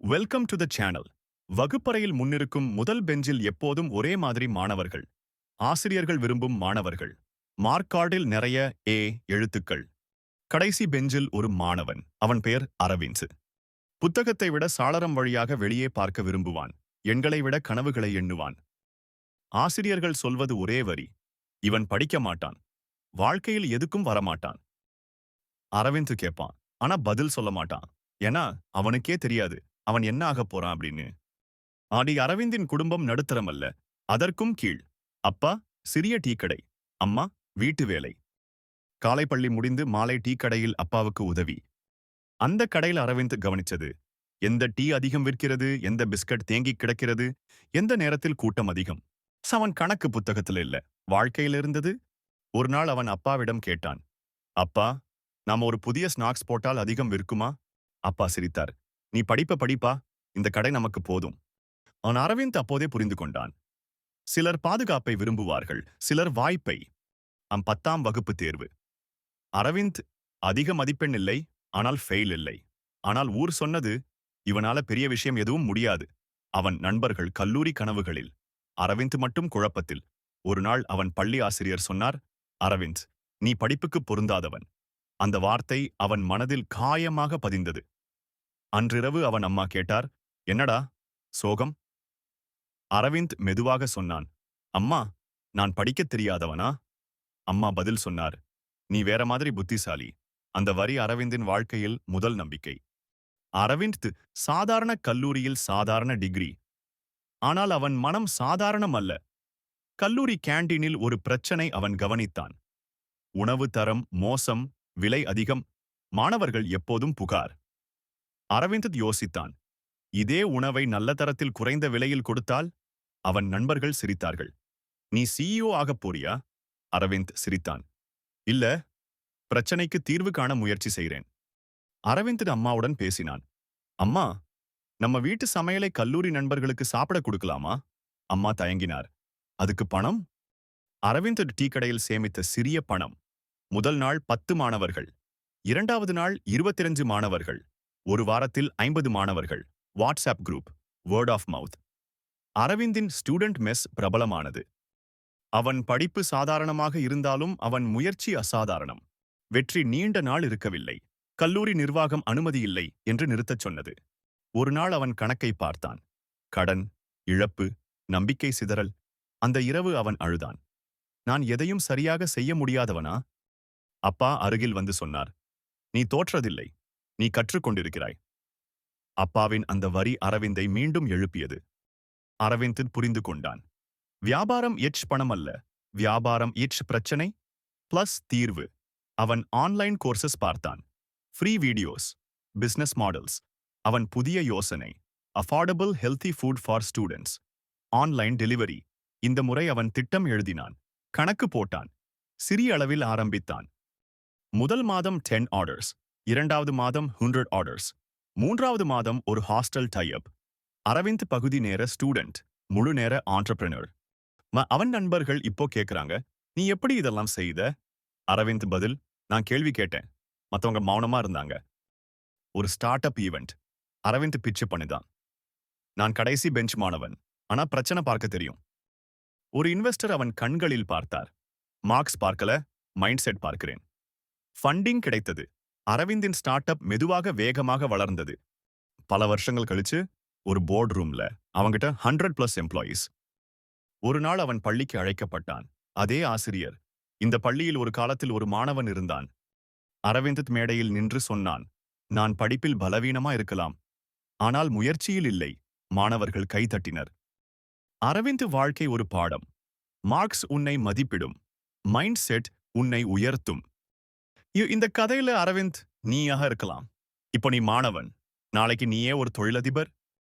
Welcome to the channel. வகுப்பறையில் முன்னிருக்கும் முதல் பெஞ்சில் எப்போதும் ஒரே மாதிரி மாணவர்கள். ஆசிரியர்கள் விரும்பும் மாணவர்கள். மார்க் கார்டில் நிறைய ஏ எழுத்துக்கள். கடைசி பெஞ்சில் ஒரு மாணவன். அவன் பெயர் அரவிந்த். புத்தகத்தை விட சாளரம் வழியாக வெளியே பார்க்க விரும்புவான். எண்களை விட கனவுகளை எண்ணுவான். ஆசிரியர்கள் சொல்வது ஒரே வரி. இவன் படிக்க மாட்டான். வாழ்க்கையில் எதுக்கும் வரமாட்டான். அரவிந்த் கேட்பான். ஆனா பதில் சொல்ல மாட்டான். ஏன்னா அவனுக்கே தெரியாது அவன் என்ன ஆகப் போறான் அப்படின்னு. ஆடி அரவிந்தின் குடும்பம் நடுத்தரம் அல்ல. அதற்கும் கீழ். அப்பா சிறிய டீ கடை. அம்மா வீட்டு வேலை. காலை பள்ளி முடிந்து மாலை டீ கடையில் அப்பாவுக்கு உதவி. அந்த கடையில் அரவிந்த் கவனிச்சது. எந்த டீ அதிகம் விற்கிறது, எந்த பிஸ்கட் தேங்கி கிடக்கிறது, எந்த நேரத்தில் கூட்டம் அதிகம். அவன் கணக்கு புத்தகத்தில் இல்ல, வாழ்க்கையில் இருந்தது. ஒரு நாள் அவன் அப்பாவிடம் கேட்டான். அப்பா, நாம ஒரு புதிய ஸ்நாக்ஸ் போட்டால் அதிகம் விற்குமா? அப்பா சிரித்தார். நீ படிப்பா, இந்த கடை நமக்கு போதும். அவன் அரவிந்த் அப்போதே புரிந்து கொண்டான். சிலர் பாதுகாப்பை விரும்புவார்கள், சிலர் வாய்ப்பை. 10ஆம் வகுப்பு தேர்வு. அரவிந்த் அதிக மதிப்பெண் இல்லை, ஆனால் ஃபெயில் இல்லை. ஆனால் ஊர் சொன்னது, இவனால பெரிய விஷயம் எதுவும் முடியாது. அவன் நண்பர்கள் கல்லூரி கனவுகளில். அரவிந்த் மட்டும் குழப்பத்தில். ஒரு நாள் அவன் பள்ளி ஆசிரியர் சொன்னார், அரவிந்த், நீ படிப்புக்கு பொருந்தாதவன். அந்த வார்த்தை அவன் மனதில் காயமாக பதிந்தது. அன்றிரவு அவன் அம்மா கேட்டார், என்னடா சோகம்? அரவிந்த் மெதுவாக சொன்னான், அம்மா, நான் படிக்கத் தெரியாதவனா? அம்மா பதில் சொன்னார், நீ வேற மாதிரி புத்திசாலி. அந்த வரி அரவிந்தின் வாழ்க்கையில் முதல் நம்பிக்கை. அரவிந்த் சாதாரண கல்லூரியில் சாதாரண டிகிரி. ஆனால் அவன் மனம் சாதாரணம் அல்ல. கல்லூரி கேண்டீனில் ஒரு பிரச்சனை அவன் கவனித்தான். உணவு தரம் மோசம், விலை அதிகம், மாணவர்கள் எப்போதும் புகார். அரவிந்த் யோசித்தான். இதே உணவை நல்ல தரத்தில் குறைந்த விலையில் கொடுத்தால்? அவன் நண்பர்கள் சிரித்தார்கள். நீ சிஇஓ ஆகப் போறியா? அரவிந்த் சிரித்தான். இல்ல, பிரச்சனைக்கு தீர்வு காண முயற்சி செய்கிறேன். அரவிந்த் அம்மாவுடன் பேசினான். அம்மா, நம்ம வீட்டு சமையலை கல்லூரி நண்பர்களுக்கு சாப்பிட கொடுக்கலாமா? அம்மா தயங்கினார். அதுக்கு பணம்? அரவிந்த் டீ கடையில் சேமித்த சிறிய பணம். முதல் நாள் 10 மாணவர்கள். இரண்டாவது நாள் 25 மாணவர்கள். ஒரு வாரத்தில் 50 மாணவர்கள். WhatsApp group. Word of mouth. அரவிந்தின் ஸ்டூடெண்ட் மெஸ் பிரபலமானது. அவன் படிப்பு சாதாரணமாக இருந்தாலும் அவன் முயற்சி அசாதாரணம். வெற்றி நீண்ட நாள் இருக்கவில்லை. கல்லூரி நிர்வாகம் அனுமதி இல்லை என்று நிறுத்தச் சொன்னது. ஒரு நாள் அவன் கணக்கை பார்த்தான். கடன், இழப்பு, நம்பிக்கை சிதறல். அந்த இரவு அவன் அழுதான். நான் எதையும் சரியாக செய்ய முடியாதவனா? அப்பா அருகில் வந்து சொன்னார், நீ தோற்றதில்லை, நீ கற்றுக்கொண்டிருக்கிறாய். அப்பாவின் அந்த வரி அரவிந்தை மீண்டும் எழுப்பியது. அரவிந்த் புரிந்து கொண்டான். வியாபாரம் பணம் அல்ல, வியாபாரம் பிரச்சனை பிளஸ் தீர்வு. அவன் ஆன்லைன் கோர்சஸ் பார்த்தான். Free videos, business models. அவன் புதிய யோசனை, affordable healthy food for students. Online delivery. இந்த முறை அவன் திட்டம் எழுதினான். கணக்கு போட்டான். சிறிய அளவில் ஆரம்பித்தான். முதல் மாதம் 10 ஆர்டர்ஸ், இரண்டாவது மாதம் 100 ஆர்டர்ஸ், மூன்றாவது மாதம் ஒரு ஹாஸ்டல் டைப். அரவிந்த் பகுதி நேர ஸ்டூடெண்ட், முழு நேர ஆண்டர்பிரினர். அவன் நண்பர்கள் இப்போ கேக்குறாங்க, நீ எப்படி இதெல்லாம் செய்த? அரவிந்த் பதில், நான் கேள்வி கேட்டேன், மத்தவங்க மௌனமா இருந்தாங்க. ஒரு start up event. Aravind pitch பண்ணிதான். நான் கடைசி பெஞ்ச் மாணவன், ஆனா பிரச்சனை பார்க்க தெரியும். ஒரு இன்வெஸ்டர் அவன் கண்களில் பார்த்தார். மார்க்ஸ் பார்க்கல, மைண்ட் செட் பார்க்கிறேன். ஃபண்டிங் கிடைத்தது. அரவிந்தின் ஸ்டார்ட் அப் மெதுவாக வேகமாக வளர்ந்தது. பல வருஷங்கள் கழிச்சு ஒரு போர்டு ரூம்ல அவங்கிட்ட 100+ எம்ப்ளாயீஸ். ஒரு நாள் அவன் பள்ளிக்கு அழைக்கப்பட்டான். அதே ஆசிரியர். இந்த பள்ளியில் ஒரு காலத்தில் ஒரு மாணவன் இருந்தான். அரவிந்த் மேடையில் நின்று சொன்னான், நான் படிப்பில் பலவீனமா இருக்கலாம், ஆனால் முயற்சியில் இல்லை. மாணவர்கள் கைதட்டினர். அரவிந்த் வாழ்க்கை ஒரு பாடம். மார்க்ஸ் உன்னை மதிப்பிடும், மைண்ட் செட் உன்னை உயர்த்தும். இந்த கதையில அரவிந்த் நீயாக இருக்கலாம். இப்போ நீ மாணவன், நாளைக்கு நீயே ஒரு தொழிலதிபர்,